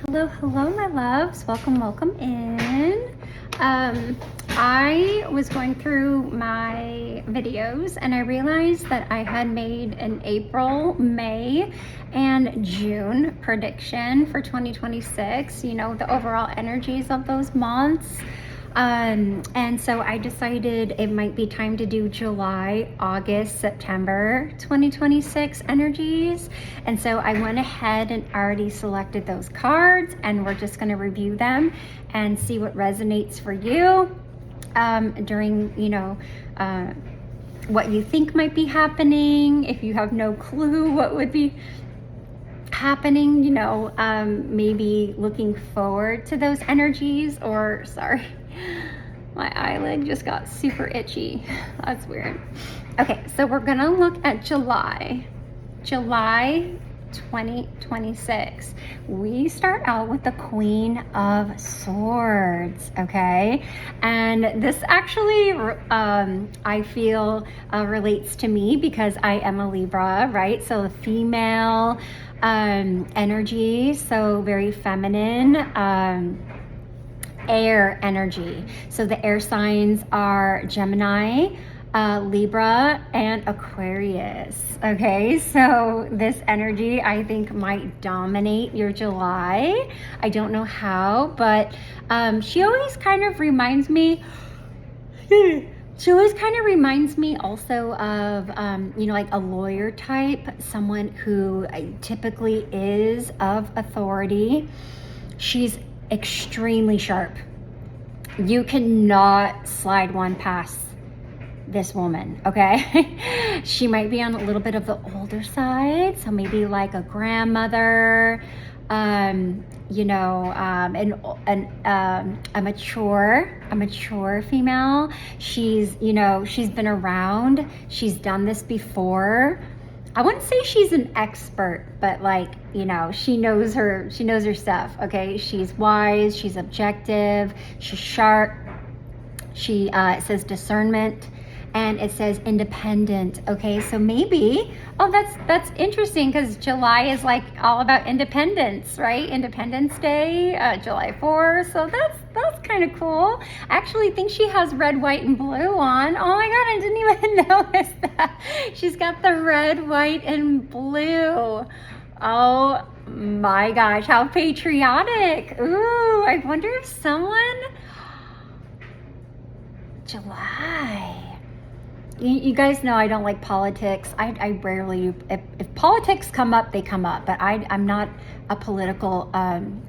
Hello, hello, my loves. Welcome in. I was going through my videos and I realized that I had made an April, May, and June prediction for 2026, you know, the overall energies of those months. And so I decided it might be time to do July, August, September 2026 energies. And so I went ahead and already selected those cards, and we're just going to review them and see what resonates for you during, what you think might be happening. If you have no clue what would be happening, maybe looking forward to those energies, or sorry, my eyelid just got super itchy. That's weird. Okay, so we're gonna look at July 2026. We start out with the Queen of Swords, okay? And this actually, I feel relates to me because I am a Libra, right? So the female energy, so very feminine, air energy. So the air signs are Gemini, Libra, and Aquarius. Okay, so this energy I think might dominate your July. I don't know how, but she always kind of reminds me also of, like a lawyer type, someone who typically is of authority. She's extremely sharp. You cannot slide one past this woman, okay? She might be on a little bit of the older side, so maybe like a grandmother, a mature female. She's been around. She's done this before. I wouldn't say she's an expert, but she knows her stuff, okay? She's wise, she's objective, she's sharp. It says discernment, and it says independent, okay? So maybe, that's interesting, because July is like all about independence, right? Independence Day, July 4th, so that's kind of cool. I actually think she has red, white, and blue on. Oh my God, I didn't even notice that. She's got the red, white, and blue. Oh my gosh, how patriotic. Ooh, I wonder if July. You guys know I don't like politics. I rarely, if politics come up, they come up, but I'm not a political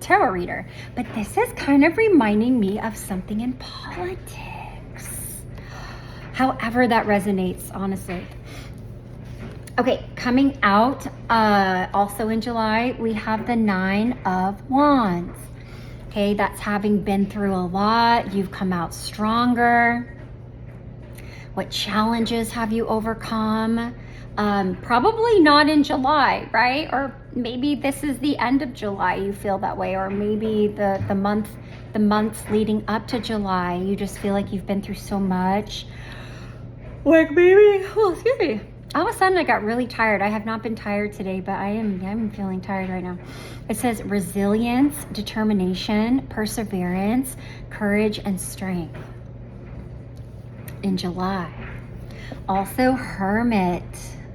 tarot reader. But this is kind of reminding me of something in politics. However that resonates, honestly. Okay, coming out also in July, we have the 9 of Wands. Okay, that's having been through a lot. You've come out stronger. What challenges have you overcome? Probably not in July, right? Or maybe this is the end of July, you feel that way, or maybe the months leading up to July, you just feel like you've been through so much. Like maybe, excuse me. All of a sudden I got really tired. I have not been tired today, but I'm feeling tired right now. It says resilience, determination, perseverance, courage, and strength in July. Also Hermit,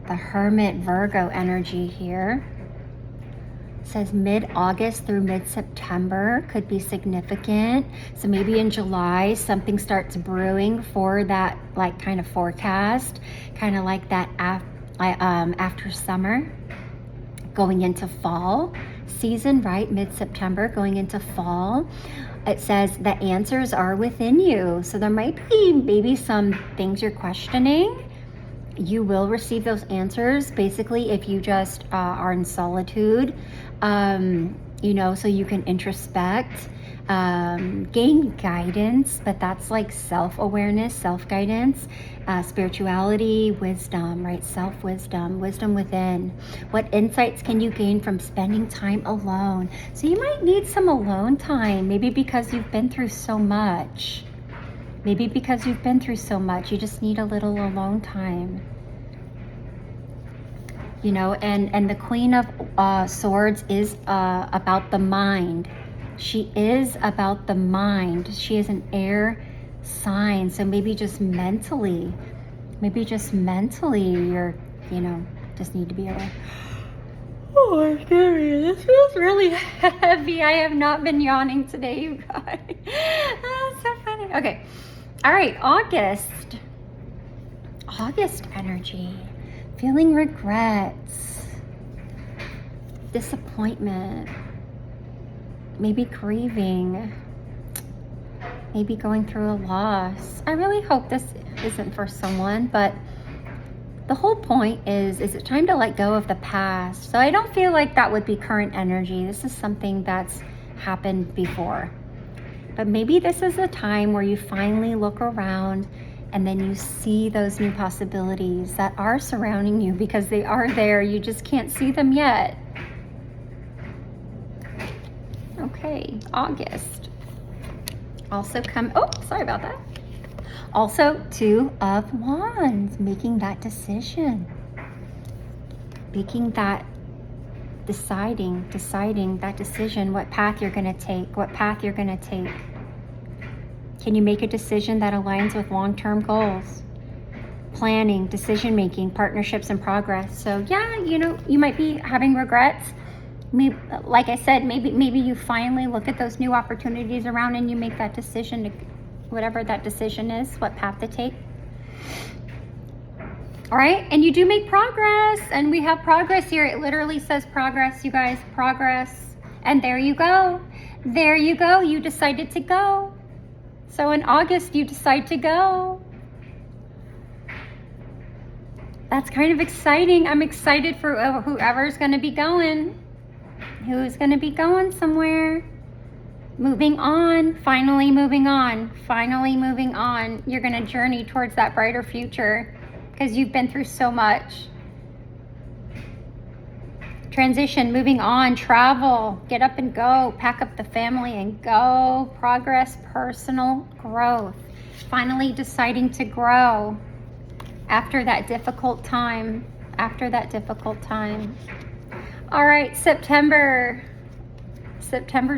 the Hermit Virgo energy here. It says mid-August through mid-September could be significant. So maybe in July something starts brewing for that kind of forecast, kind of like that after summer going into fall season, right? Mid-September going into fall. It says the answers are within you. So there might be maybe some things you're questioning. You will receive those answers basically if you just are in solitude, so you can introspect, gain guidance, but that's like self-awareness, self-guidance, spirituality, wisdom, right? Self-wisdom, wisdom within. What insights can you gain from spending time alone? So you might need some alone time, maybe because you've been through so much. You just need a little alone time. you know, and the Queen of Swords is about the mind. She is about the mind. She is an air sign, so maybe just mentally you're, you know, just need to be aware. Oh my goodness, this feels really heavy. I have not been yawning today, you guys. Oh, so funny. Okay, all right, August energy. Feeling regrets, disappointment, maybe grieving, maybe going through a loss. I really hope this isn't for someone, but the whole point is it time to let go of the past? So I don't feel like that would be current energy. This is something that's happened before. But maybe this is a time where you finally look around and then you see those new possibilities that are surrounding you because they are there. You just can't see them yet. Okay, August. Also sorry about that. Also, Two of Wands, making that decision. Making that deciding that decision, what path you're going to take. Can you make a decision that aligns with long-term goals? Planning, decision-making, partnerships, and progress. So yeah, you know, you might be having regrets. Maybe, like I said, maybe you finally look at those new opportunities around and you make that decision to, whatever that decision is, what path to take. All right, and you do make progress, and we have progress here. It literally says progress, you guys, progress. And there you go. You decided to go. So in August, you decide to go. That's kind of exciting. I'm excited for whoever's going to be going. Who's going to be going somewhere. Moving on, finally moving on. You're going to journey towards that brighter future because you've been through so much. Transition, moving on, travel, get up and go, pack up the family and go. Progress, personal growth. Finally deciding to grow after that difficult time. All right, September's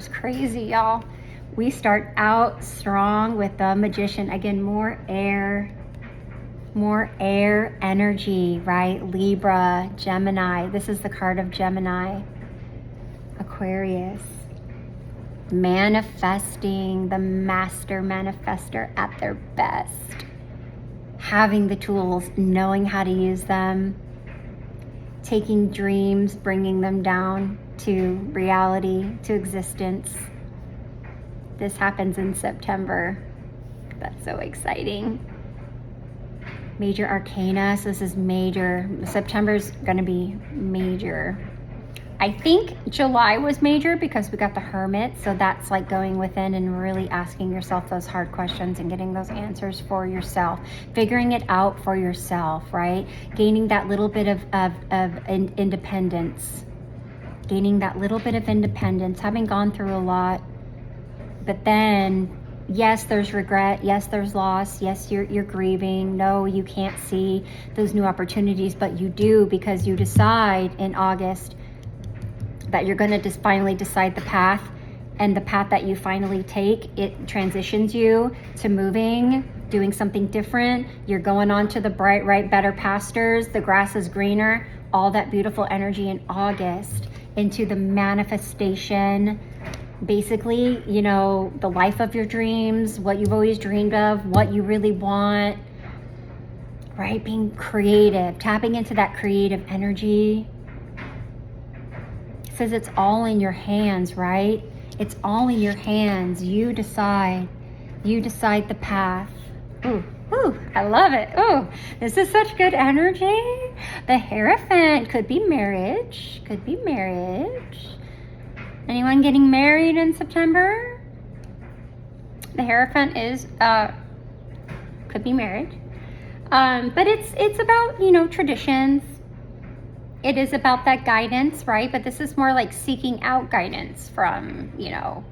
crazy, y'all. We start out strong with the Magician. Again, more air energy, right? Libra, Gemini. This is the card of Gemini. Aquarius. Manifesting, the master manifester at their best. Having the tools, knowing how to use them. Taking dreams, bringing them down to reality, to existence. This happens in September. That's so exciting. Major arcana, so this is major. September's gonna be major. I think July was major because we got the Hermit, so that's like going within and really asking yourself those hard questions and getting those answers for yourself, figuring it out for yourself, right? Gaining that little bit of independence, having gone through a lot, but then yes, there's regret. Yes, there's loss. Yes, you're grieving. No, you can't see those new opportunities, but you do because you decide in August that you're going to just finally decide the path, and the path that you finally take, it transitions you to moving, doing something different. You're going on to the bright, right, better pastures. The grass is greener. All that beautiful energy in August into the manifestation. Basically, you know, the life of your dreams, what you've always dreamed of, what you really want, right? Being creative, tapping into that creative energy. It says it's all in your hands, right? It's all in your hands. You decide the path. Ooh, I love it. Ooh, this is such good energy. The Hierophant could be marriage. Anyone getting married in September? The Hierophant is could be marriage, but it's about, you know, traditions. It is about that guidance, right? But this is more like seeking out guidance from, you know,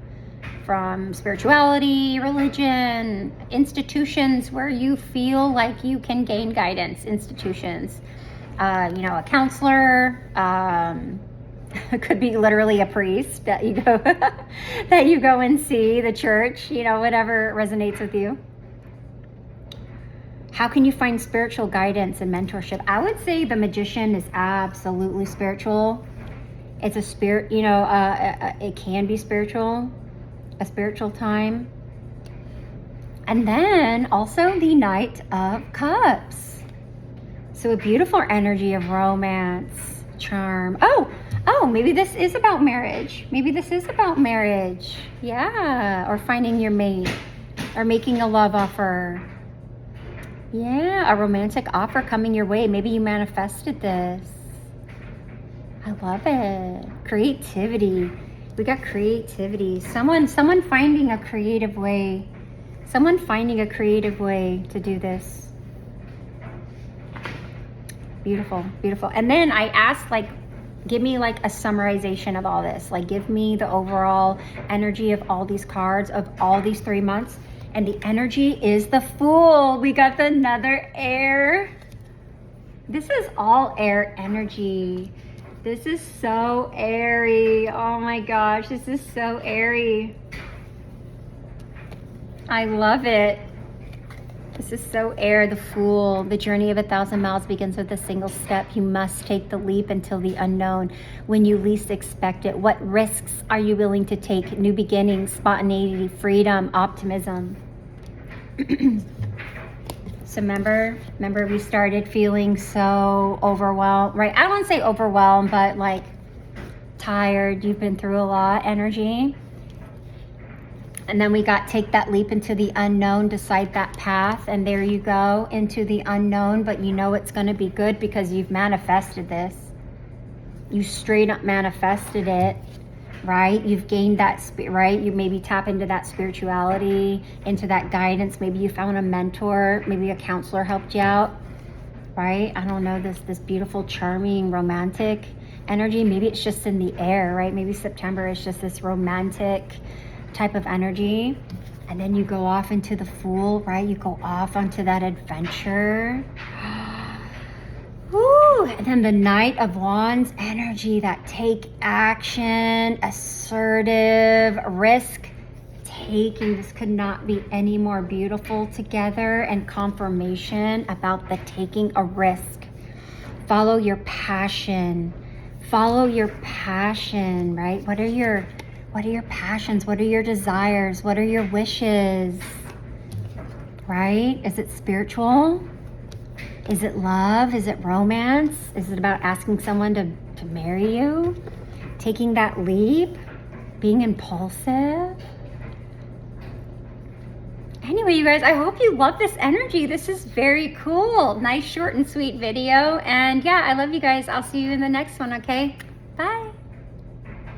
from spirituality, religion, institutions where you feel like you can gain guidance. Institutions. you know, a counselor. It could be literally a priest that you go that you go and see, the church, you know, whatever resonates with you. How can you find spiritual guidance and mentorship? I would say the magician is absolutely spiritual. It's a spirit, you know, it can be spiritual, a spiritual time. And then also the Knight of Cups. So a beautiful energy of romance, charm. Oh, maybe this is about marriage. Maybe this is about marriage. Yeah, or finding your mate, or making a love offer. Yeah, a romantic offer coming your way. Maybe you manifested this. I love it. Creativity. We got creativity. Someone finding a creative way. Someone finding a creative way to do this. Beautiful, beautiful. And then I asked, like, give me like a summarization of all this. Like, give me the overall energy of all these cards, of all these 3 months. And the energy is the Fool. We got another air. This is all air energy. This is so airy. Oh my gosh, this is so airy. I love it. This is so air, the Fool. The journey of 1,000 miles begins with a single step. You must take the leap until the unknown. When you least expect it, what risks are you willing to take? New beginnings, spontaneity, freedom, optimism. So remember we started feeling so overwhelmed, right? I wouldn't say overwhelmed, but like tired. You've been through a lot, energy. And then we got take that leap into the unknown, decide that path, and there you go, into the unknown, but you know it's going to be good because you've manifested this. You straight up manifested it, right? You've gained that, right? You maybe tap into that spirituality, into that guidance. Maybe you found a mentor, maybe a counselor helped you out, right? I don't know, this beautiful, charming, romantic energy. Maybe it's just in the air, right? Maybe September is just this romantic type of energy. And then you go off into the Fool, right? You go off onto that adventure. Woo! And then the Knight of Wands energy, that take action, assertive, risk taking. This could not be any more beautiful together, and confirmation about the taking a risk. Follow your passion. Follow your passion, right? What are your passions? What are your desires? What are your wishes? Right? Is it spiritual? Is it love? Is it romance? Is it about asking someone to marry you? Taking that leap? Being impulsive? Anyway, you guys, I hope you love this energy. This is very cool. Nice, short and sweet video. And yeah, I love you guys. I'll see you in the next one, okay? Bye.